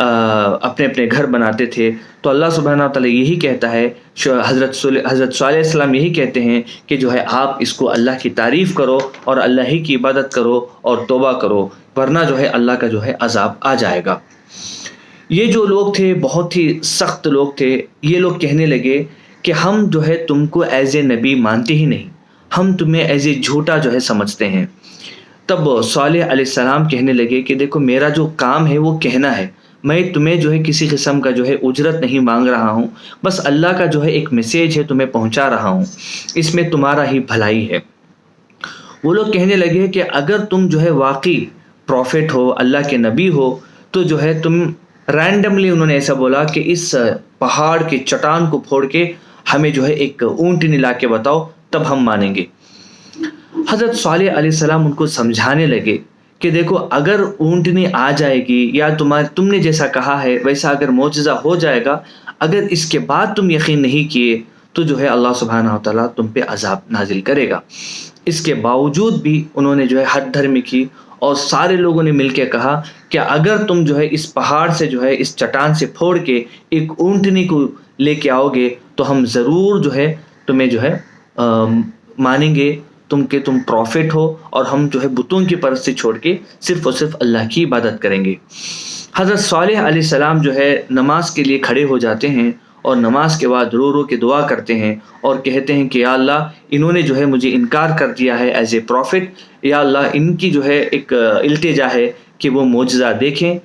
اپنے اپنے گھر بناتے تھے، تو اللہ سبحانہ تعالیٰ یہی کہتا ہے، حضرت صالح علیہ السلام یہی کہتے ہیں کہ جو ہے آپ اس کو اللہ کی تعریف کرو اور اللہ ہی کی عبادت کرو اور توبہ کرو، ورنہ جو ہے اللہ کا جو ہے عذاب آ جائے گا۔ یہ جو لوگ تھے بہت ہی سخت لوگ تھے، یہ لوگ کہنے لگے کہ ہم جو ہے تم کو ایز اے نبی مانتے ہی نہیں، ہم تمہیں ایز اے جھوٹا جو ہے سمجھتے ہیں۔ تب صالح علیہ السلام کہنے لگے کہ دیکھو میرا جو کام ہے وہ کہنا ہے، میں تمہیں جو ہے کسی قسم کا جو ہے اجرت نہیں مانگ رہا ہوں، بس اللہ کا جو ہے ایک میسیج ہے تمہیں پہنچا رہا ہوں، اس میں تمہارا ہی بھلائی ہے۔ وہ لوگ کہنے لگے کہ اگر تم جو ہے واقعی پروفٹ ہو، اللہ کے نبی ہو، تو جو ہے تم رینڈملی، انہوں نے ایسا بولا کہ اس پہاڑ کے چٹان کو پھوڑ کے ہمیں جو ہے ایک اونٹنی لا کے بتاؤ، تب ہم مانیں گے۔ حضرت صالح علیہ السلام ان کو سمجھانے لگے کہ دیکھو اگر اونٹنی آ جائے گی یا تم نے جیسا کہا ہے ویسا اگر معجزہ ہو جائے گا، اگر اس کے بعد تم یقین نہیں کیے تو جو ہے اللہ سبحانہ وتعالیٰ تم پہ عذاب نازل کرے گا۔ اس کے باوجود بھی انہوں نے جو ہے حد دھرمی کی، اور سارے لوگوں نے مل کے کہا کہ اگر تم جو ہے اس پہاڑ سے جو ہے اس چٹان سے پھوڑ کے ایک اونٹنی کو لے کے آؤ گے تو ہم ضرور جو ہے تمہیں جو ہے مانیں گے، تم پروفٹ ہو، اور ہم جو ہے بتوں کی پرستی چھوڑ کے صرف اور صرف اللہ کی عبادت کریں گے۔ حضرت صالح علیہ السلام جو ہے نماز کے لیے کھڑے ہو جاتے ہیں، اور نماز کے بعد رو رو کے دعا کرتے ہیں اور کہتے ہیں کہ یا اللہ انہوں نے جو ہے مجھے انکار کر دیا ہے ایز اے پروفٹ، یا اللہ ان کی جو ہے ایک التجا ہے کہ وہ معجزہ دیکھیں۔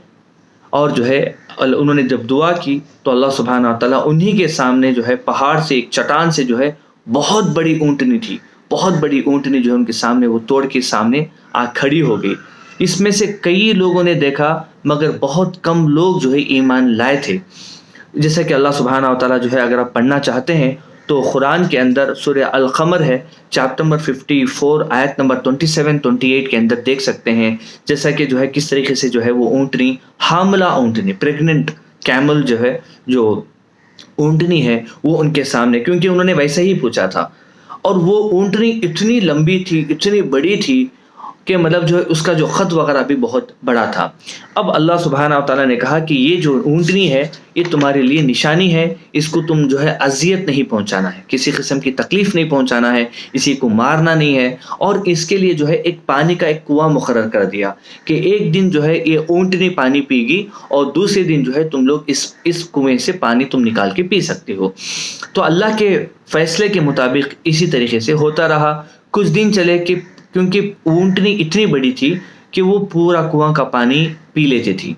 اور جو ہے انہوں نے جب دعا کی تو اللہ سبحانہ وتعالیٰ انہی کے سامنے جو ہے پہاڑ سے ایک چٹان سے جو ہے بہت بڑی اونٹنی تھی، بہت بڑی اونٹنی جو ہے ان کے سامنے وہ توڑ کے سامنے آ کھڑی ہو گئی۔ اس میں سے کئی لوگوں نے دیکھا مگر بہت کم لوگ جو ہے ایمان لائے تھے۔ جیسا کہ اللہ سبحانہ وتعالیٰ جو ہے اگر آپ پڑھنا چاہتے ہیں تو قرآن کے اندر سورہ القمر ہے، چیپٹر نمبر 54 آیت نمبر 27-28 کے اندر دیکھ سکتے ہیں، جیسا کہ جو ہے کس طریقے سے جو ہے وہ اونٹنی، حاملہ اونٹنی، پریگننٹ کیمل جو ہے، جو اونٹنی ہے وہ ان کے سامنے، کیونکہ انہوں نے ویسے ہی پوچھا تھا، اور وہ اونٹنی اتنی لمبی تھی، اتنی بڑی تھی کہ مطلب جو ہے اس کا جو خط وغیرہ بھی بہت بڑا تھا۔ اب اللہ سبحانہ وتعالیٰ نے کہا کہ یہ جو اونٹنی ہے یہ تمہارے لیے نشانی ہے، اس کو تم جو ہے اذیت نہیں پہنچانا ہے، کسی قسم کی تکلیف نہیں پہنچانا ہے، اسی کو مارنا نہیں ہے، اور اس کے لیے جو ہے ایک پانی کا ایک کنواں مقرر کر دیا کہ ایک دن جو ہے یہ اونٹنی پانی پی گی اور دوسرے دن جو ہے تم لوگ اس کنویں سے پانی تم نکال کے پی سکتے ہو۔ تو اللہ کے فیصلے کے مطابق اسی طریقے سے ہوتا رہا۔ کچھ دن چلے کہ کیونکہ اونٹنی اتنی بڑی تھی کہ وہ پورا کنواں کا پانی پی لیتی تھی،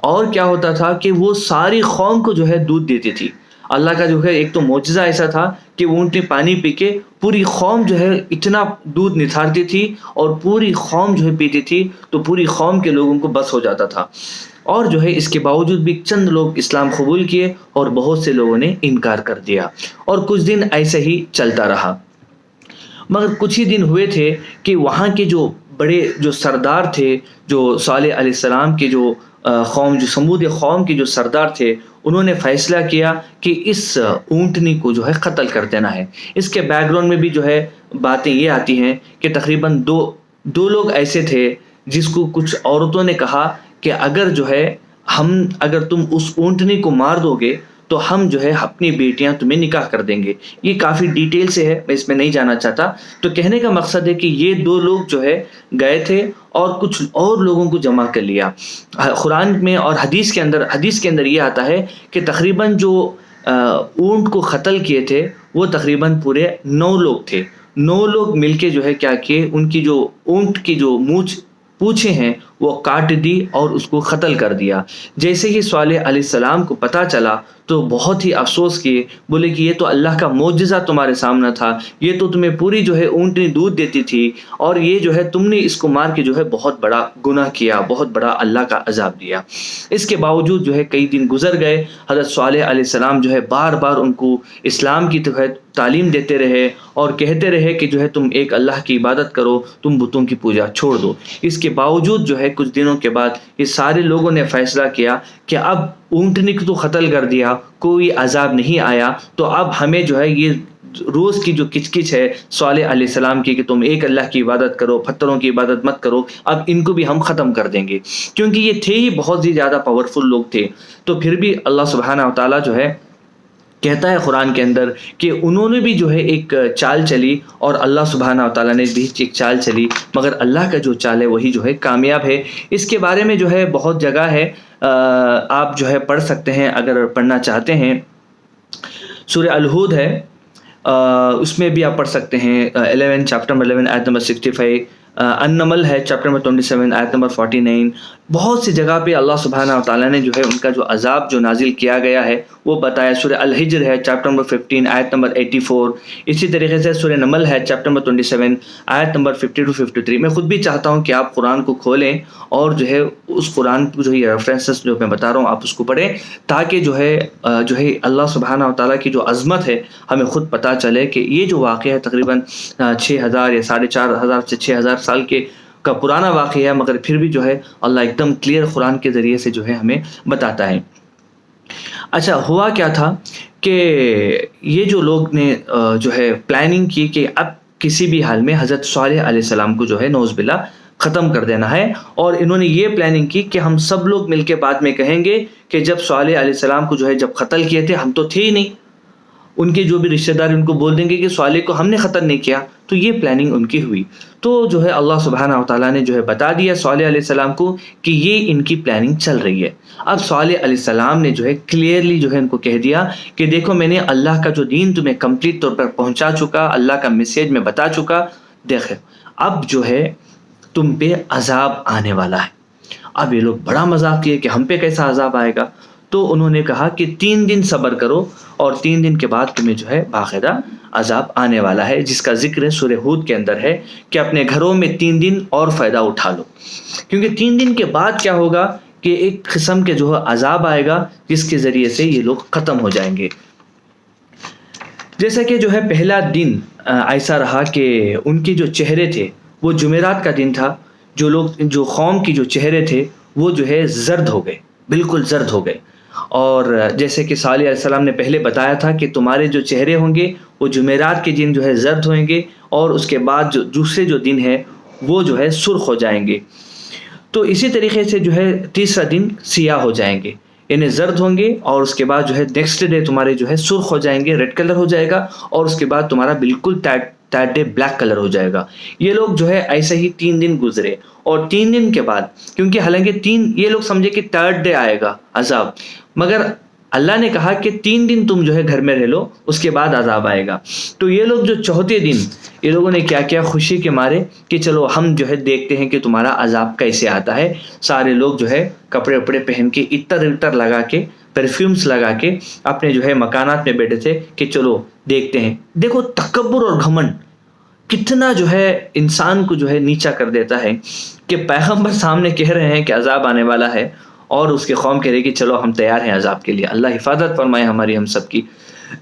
اور کیا ہوتا تھا کہ وہ ساری قوم کو جو ہے دودھ دیتی تھی۔ اللہ کا جو ہے ایک تو معجزہ ایسا تھا کہ وہ اونٹنی پانی پی کے پوری قوم جو ہے اتنا دودھ نتھارتی تھی، اور پوری قوم جو ہے پیتی تھی تو پوری قوم کے لوگوں کو بس ہو جاتا تھا۔ اور جو ہے اس کے باوجود بھی چند لوگ اسلام قبول کیے اور بہت سے لوگوں نے انکار کر دیا، اور کچھ دن ایسے ہی چلتا رہا۔ مگر کچھ ہی دن ہوئے تھے کہ وہاں کے جو بڑے جو سردار تھے، جو صالح علیہ السلام کے جو قوم، جو سمود قوم کے جو سردار تھے، انہوں نے فیصلہ کیا کہ اس اونٹنی کو جو ہے قتل کر دینا ہے۔ اس کے بیک گراؤنڈ میں بھی جو ہے باتیں یہ آتی ہیں کہ تقریباً دو لوگ ایسے تھے جس کو کچھ عورتوں نے کہا کہ اگر تم اس اونٹنی کو مار دو گے تو ہم جو ہے اپنی بیٹیاں تمہیں نکاح کر دیں گے۔ یہ کافی ڈیٹیل سے ہے، میں اس میں نہیں جانا چاہتا۔ تو کہنے کا مقصد ہے کہ یہ دو لوگ جو ہے گئے تھے اور کچھ اور لوگوں کو جمع کر لیا۔ قرآن میں اور حدیث کے اندر یہ آتا ہے کہ تقریباً جو اونٹ کو قتل کیے تھے وہ تقریباً پورے 9 لوگ تھے۔ 9 لوگ مل کے جو ہے کیا کیے، ان کی جو اونٹ کی جو پوچھیں ہیں وہ کاٹ دی اور اس کو قتل کر دیا۔ جیسے ہی صالح علیہ السلام کو پتہ چلا تو بہت ہی افسوس کیے، بولے کہ یہ تو اللہ کا معجزہ تمہارے سامنے تھا، یہ تو تمہیں پوری جو ہے اونٹنی دودھ دیتی تھی، اور یہ جو ہے تم نے اس کو مار کے جو ہے بہت بڑا گناہ کیا، بہت بڑا اللہ کا عذاب دیا۔ اس کے باوجود جو ہے کئی دن گزر گئے، حضرت صالح علیہ السلام جو ہے بار بار ان کو اسلام کی تعلیم دیتے رہے اور کہتے رہے کہ جو ہے تم ایک اللہ کی عبادت کرو، تم بتوں کی پوجا چھوڑ دو۔ اس کے باوجود جو ہے کچھ دنوں کے بعد یہ سارے لوگوں نے فیصلہ کیا کہ اب اونٹنی کو تو قتل کر دیا، کوئی عذاب نہیں آیا، تو اب ہمیں جو ہے یہ روز کی جو کچ کچ ہے صالح علیہ السلام کی کہ تم ایک اللہ کی عبادت کرو، پتھروں کی عبادت مت کرو، اب ان کو بھی ہم ختم کر دیں گے، کیونکہ یہ تھے ہی بہت ہی زیادہ پاورفل لوگ تھے۔ تو پھر بھی اللہ سبحانہ و تعالیٰ جو ہے کہتا ہے قرآن کے اندر کہ انہوں نے بھی جو ہے ایک چال چلی، اور اللہ سبحانہ و تعالیٰ نے بھی ایک چال چلی، مگر اللہ کا جو چال ہے وہی جو ہے کامیاب ہے۔ اس کے بارے میں جو ہے بہت جگہ ہے، آپ جو ہے پڑھ سکتے ہیں اگر پڑھنا چاہتے ہیں۔ سورہ الہود ہے، اس میں بھی آپ پڑھ سکتے ہیں، 11 چیپٹر 11 آیت نمبر 65۔ النمل ہے چیپٹر نمبر 27 آیت نمبر 49۔ بہت سی جگہ پہ اللہ سبحانہ و تعالیٰ نے جو ہے ان کا جو عذاب جو نازل کیا گیا ہے وہ بتایا۔ سورہ الحجر ہے چیپٹر نمبر 15 آیت نمبر 84۔ اسی طریقے سے سورہ نمل ہے چیپٹر نمبر 27 آیت نمبر 50 to 53۔ میں خود بھی چاہتا ہوں کہ آپ قرآن کو کھولیں اور جو ہے اس قرآن کو جو یہ ریفرنسز جو میں بتا رہا ہوں آپ اس کو پڑھیں، تاکہ جو ہے اللہ سبحانہ و تعالیٰ کی جو عظمت ہے ہمیں خود پتہ چلے کہ یہ جو واقعہ ہے تقریباً 6000 یا 4500 سے 6000 سال کا پرانا واقعہ ہے، مگر پھر بھی جو ہے اللہ ایک دم کلیئر قرآن کے ذریعے سے جو ہے ہمیں بتاتا ہے۔ اچھا، ہوا کیا تھا کہ یہ جو لوگ نے جو ہے پلاننگ کی کہ اب کسی بھی حال میں حضرت صالح علیہ السلام کو جو ہے نعوذ باللہ ختم کر دینا ہے، اور انہوں نے یہ پلاننگ کی کہ ہم سب لوگ مل کے بعد میں کہیں گے کہ جب صالح علیہ السلام کو جو ہے جب قتل کیے تھے ہم تو تھے ہی نہیں، ان کے جو بھی رشتہ دار ان کو بول دیں گے کہ صالح کو ہم نے قتل نہیں کیا۔ تو یہ پلاننگ ان کی ہوئی، تو جو ہے اللہ سبحانہ و تعالیٰ نے جو ہے بتا دیا صالح علیہ السلام کو کہ یہ ان کی پلاننگ چل رہی ہے۔ اب صالح علیہ السلام نے جو ہے کلیئرلی جو ہے ان کو کہہ دیا کہ دیکھو میں نے اللہ کا جو دین تمہیں کمپلیٹ طور پر پہنچا چکا، اللہ کا میسیج میں بتا چکا، دیکھو اب جو ہے تم پہ عذاب آنے والا ہے۔ اب یہ لوگ بڑا مذاق کیے کہ ہم پہ کیسا عذاب آئے گا، تو انہوں نے کہا کہ 3 دن صبر کرو اور 3 دن کے بعد تمہیں جو ہے باقاعدہ عذاب آنے والا ہے، جس کا ذکر سورہ ہود کے اندر ہے کہ اپنے گھروں میں 3 دن اور فائدہ اٹھا لو، کیونکہ 3 دن کے بعد کیا ہوگا کہ ایک قسم کے جو ہے عذاب آئے گا جس کے ذریعے سے یہ لوگ ختم ہو جائیں گے۔ جیسا کہ جو ہے پہلا دن ایسا رہا کہ ان کے جو چہرے تھے وہ جمعرات کا دن تھا، جو قوم کی جو چہرے تھے وہ جو ہے زرد ہو گئے، بالکل زرد ہو گئے، اور جیسے کہ صالح علیہ السلام نے پہلے بتایا تھا کہ تمہارے جو چہرے ہوں گے وہ جمعرات کے دن جو ہے زرد ہوئیں گے، اور اس کے بعد جو دوسرے جو دن ہے وہ جو ہے سرخ ہو جائیں گے۔ تو اسی طریقے سے جو ہے تیسرا دن سیاہ ہو جائیں گے، یعنی زرد ہوں گے، اور اس کے بعد جو ہے نیکسٹ ڈے تمہارے جو ہے سرخ ہو جائیں گے، ریڈ کلر ہو جائے گا، اور اس کے بعد تمہارا بالکل تھرڈ ڈے بلیک کلر ہو جائے گا۔ یہ لوگ جو ہے ایسے ہی 3 دن گزرے، اور 3 دن کے بعد کیونکہ حالانکہ یہ لوگ سمجھے کہ تھرڈ ڈے آئے گا عذاب، مگر اللہ نے کہا کہ 3 دن تم جو ہے گھر میں رہ لو، اس کے بعد عذاب آئے گا۔ تو یہ لوگ جو چوتھے دن یہ لوگوں نے کیا کیا، خوشی کے مارے کہ چلو ہم جو ہے دیکھتے ہیں کہ تمہارا عذاب کیسے آتا ہے۔ سارے لوگ جو ہے کپڑے وپڑے پہن کے عطر لگا کے، پرفیومز لگا کے اپنے جو ہے مکانات میں بیٹھے تھے کہ چلو دیکھتے ہیں۔ دیکھو تکبر اور گھمنڈ کتنا جو ہے انسان کو جو ہے نیچا کر دیتا ہے کہ پیغمبر سامنے کہہ رہے ہیں کہ عذاب آنے والا ہے، اور اس کے قوم کہہ رہی کہ چلو ہم تیار ہیں عذاب کے لیے، اللہ حفاظت فرمائے ہماری ہم سب کی۔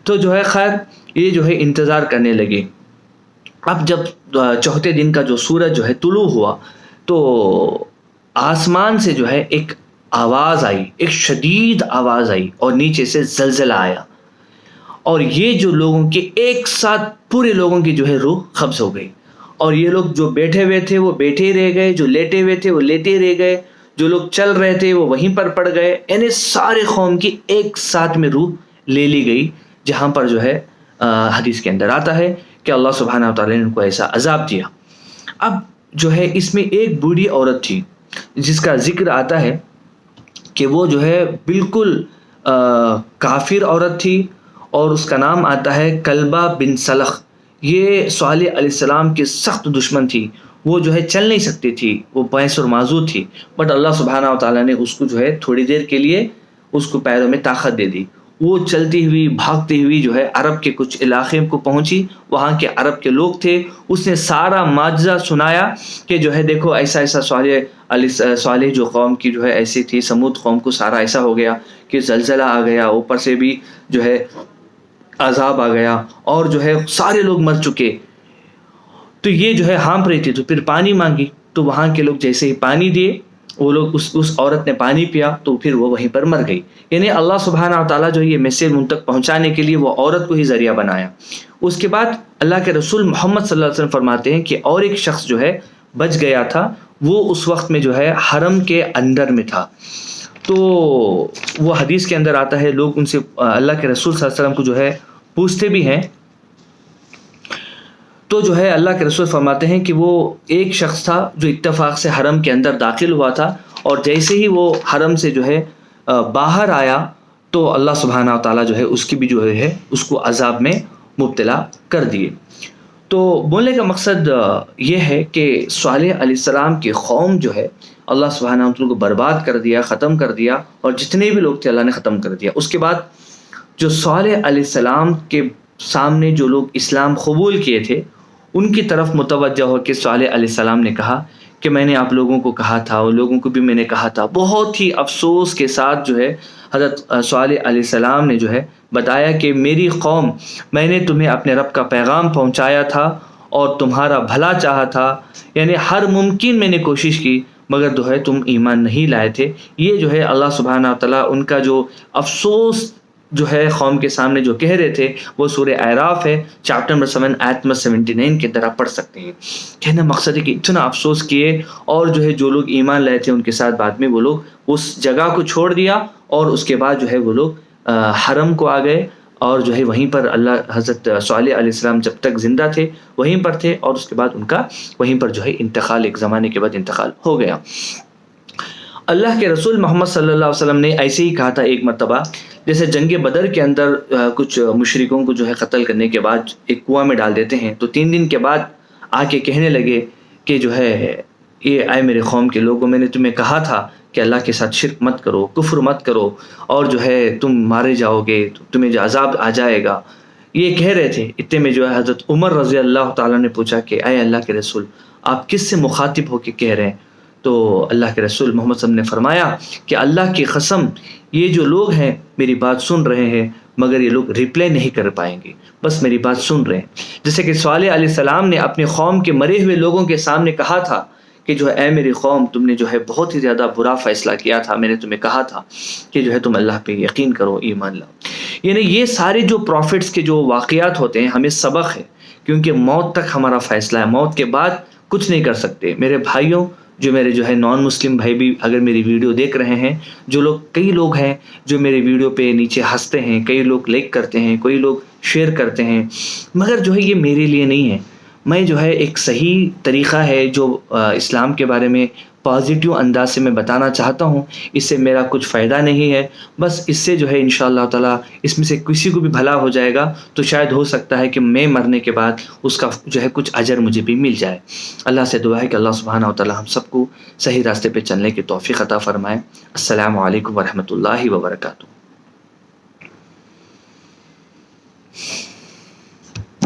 تو جو ہے خیر یہ جو ہے انتظار کرنے لگے۔ اب جب چوتھے دن کا جو سورج جو ہے طلوع ہوا تو آسمان سے جو ہے ایک آواز آئی، ایک شدید آواز آئی، اور نیچے سے زلزلہ آیا، اور یہ جو لوگوں کے ایک ساتھ پورے لوگوں کی جو ہے روح قبض ہو گئی، اور یہ لوگ جو بیٹھے ہوئے تھے وہ بیٹھے ہی رہ گئے، جو لیٹے ہوئے تھے وہ لیٹے رہ گئے، جو لوگ چل رہے تھے وہ وہیں پر پڑ گئے، یعنی سارے قوم کی ایک ساتھ میں روح لے لی گئی۔ جہاں پر جو ہے حدیث کے اندر آتا ہے کہ اللہ سبحانہ و تعالیٰ نے ان کو ایسا عذاب دیا۔ اب جو ہے اس میں ایک بوڑھی عورت تھی جس کا ذکر آتا ہے کہ وہ جو ہے بالکل کافر عورت تھی، اور اس کا نام آتا ہے کلبہ بن سلخ۔ یہ صالح علیہ السلام کے سخت دشمن تھی، وہ جو ہے چل نہیں سکتی تھی، وہ بھینس اور معذور تھی، بٹ اللہ سبحانہ و تعالیٰ نے اس کو جو ہے تھوڑی دیر کے لیے اس کو پیروں میں طاقت دے دی۔ وہ چلتی ہوئی بھاگتی ہوئی جو ہے عرب کے کچھ علاقے کو پہنچی، وہاں کے عرب کے لوگ تھے، اس نے سارا معجزہ سنایا کہ جو ہے دیکھو ایسا ایسا صالح جو قوم کی جو ہے ایسی تھی، سمود قوم کو سارا ایسا ہو گیا کہ زلزلہ آ گیا، اوپر سے بھی جو ہے عذاب آ گیا، اور جو ہے سارے لوگ مر چکے۔ تو یہ جو ہے ہانپ رہی تھی، تو پھر پانی مانگی، تو وہاں کے لوگ جیسے ہی پانی دیے وہ لوگ اس عورت نے پانی پیا تو پھر وہ وہیں پر مر گئی. یعنی اللہ سبحانہ و تعالیٰ جو ہے یہ میسیج ان تک پہنچانے کے لیے وہ عورت کو ہی ذریعہ بنایا. اس کے بعد اللہ کے رسول محمد صلی اللہ علیہ وسلم فرماتے ہیں کہ اور ایک شخص جو ہے بچ گیا تھا، وہ اس وقت میں جو ہے حرم کے اندر میں تھا. تو وہ حدیث کے اندر آتا ہے، لوگ ان سے اللہ کے رسول صلی اللہ علیہ وسلم کو جو ہے پوچھتے بھی ہیں، تو جو ہے اللہ کے رسول فرماتے ہیں کہ وہ ایک شخص تھا جو اتفاق سے حرم کے اندر داخل ہوا تھا، اور جیسے ہی وہ حرم سے جو ہے باہر آیا تو اللہ سبحانہ و تعالیٰ جو ہے اس کی بھی جو ہے اس کو عذاب میں مبتلا کر دیے. تو بولنے کا مقصد یہ ہے کہ صالح علیہ السلام کی قوم جو ہے اللہ سبحانہ و تعالیٰ کو برباد کر دیا، ختم کر دیا، اور جتنے بھی لوگ تھے اللہ نے ختم کر دیا. اس کے بعد جو صالح علیہ السلام کے سامنے جو لوگ اسلام قبول کیے تھے ان کی طرف متوجہ ہو کے صالح علیہ السلام نے کہا کہ میں نے آپ لوگوں کو کہا تھا، اور لوگوں کو بھی میں نے کہا تھا. بہت ہی افسوس کے ساتھ جو ہے حضرت صالح علیہ السلام نے جو ہے بتایا کہ میری قوم، میں نے تمہیں اپنے رب کا پیغام پہنچایا تھا اور تمہارا بھلا چاہا تھا، یعنی ہر ممکن میں نے کوشش کی، مگر جو ہے تم ایمان نہیں لائے تھے. یہ جو ہے اللہ سبحانہ تعالیٰ ان کا جو افسوس جو ہے قوم کے سامنے جو کہہ رہے تھے وہ سورہ اعراف ہے، چیپٹر نمبر 7 آیت نمبر 79 کے اندر آپ پڑھ سکتے ہیں. کہنا مقصد ہے کہ اتنا افسوس کیے، اور جو ہے جو لوگ ایمان لائے تھے ان کے ساتھ بعد میں وہ لوگ اس جگہ کو چھوڑ دیا، اور اس کے بعد جو ہے وہ لوگ حرم کو آ گئے، اور جو ہے وہیں پر اللہ حضرت صالح علیہ السلام جب تک زندہ تھے وہیں پر تھے، اور اس کے بعد ان کا وہیں پر جو ہے انتقال، ایک زمانے کے بعد انتقال ہو گیا. اللہ کے رسول محمد صلی اللہ علیہ وسلم نے ایسے ہی کہا تھا ایک مرتبہ، جیسے جنگ بدر کے اندر کچھ مشرکوں کو جو ہے قتل کرنے کے بعد ایک کنواں میں ڈال دیتے ہیں، تو 3 دن کے بعد آ کے کہنے لگے کہ جو ہے یہ اے میرے قوم کے لوگوں، میں نے تمہیں کہا تھا کہ اللہ کے ساتھ شرک مت کرو، کفر مت کرو، اور جو ہے تم مارے جاؤ گے، تمہیں جو عذاب آ جائے گا. یہ کہہ رہے تھے. اتنے میں جو ہے حضرت عمر رضی اللہ تعالیٰ نے پوچھا کہ اے اللہ کے رسول، آپ کس سے مخاطب ہو کے کہہ رہے ہیں؟ تو اللہ کے رسول محمد صلی اللہ علیہ وسلم نے فرمایا کہ اللہ کی قسم، یہ جو لوگ ہیں میری بات سن رہے ہیں، مگر یہ لوگ ریپلائی نہیں کر پائیں گے، بس میری بات سن رہے ہیں. جیسے کہ صالح علیہ السلام نے اپنے قوم کے مرے ہوئے لوگوں کے سامنے کہا تھا کہ جو ہے اے میری قوم، تم نے جو ہے بہت ہی زیادہ برا فیصلہ کیا تھا، میں نے تمہیں کہا تھا کہ جو ہے تم اللہ پہ یقین کرو، ایمان لاؤ. یعنی یہ سارے جو پروفٹس کے جو واقعات ہوتے ہیں ہمیں سبق ہے، کیونکہ موت تک ہمارا فیصلہ ہے، موت کے بعد کچھ نہیں کر سکتے. میرے بھائیوں، جو میرے جو ہے نان مسلم بھائی بھی اگر میری ویڈیو دیکھ رہے ہیں، جو لوگ، کئی لوگ ہیں جو میرے ویڈیو پہ نیچے ہنستے ہیں، کئی لوگ لائک کرتے ہیں، کئی لوگ شیئر کرتے ہیں، مگر جو ہے یہ میرے لیے نہیں ہے. میں جو ہے ایک صحیح طریقہ ہے جو اسلام کے بارے میں پازیٹیو انداز سے میں بتانا چاہتا ہوں. اس سے میرا کچھ فائدہ نہیں ہے، بس اس سے جو ہے انشاءاللہ تعالیٰ اس میں سے کسی کو بھی بھلا ہو جائے گا، تو شاید ہو سکتا ہے کہ میں مرنے کے بعد اس کا جو ہے کچھ اجر مجھے بھی مل جائے. اللہ سے دعا ہے کہ اللہ سبحانہ و تعالیٰ ہم سب کو صحیح راستے پہ چلنے کی توفیق عطا فرمائے. السلام علیکم ورحمۃ اللہ وبرکاتہ.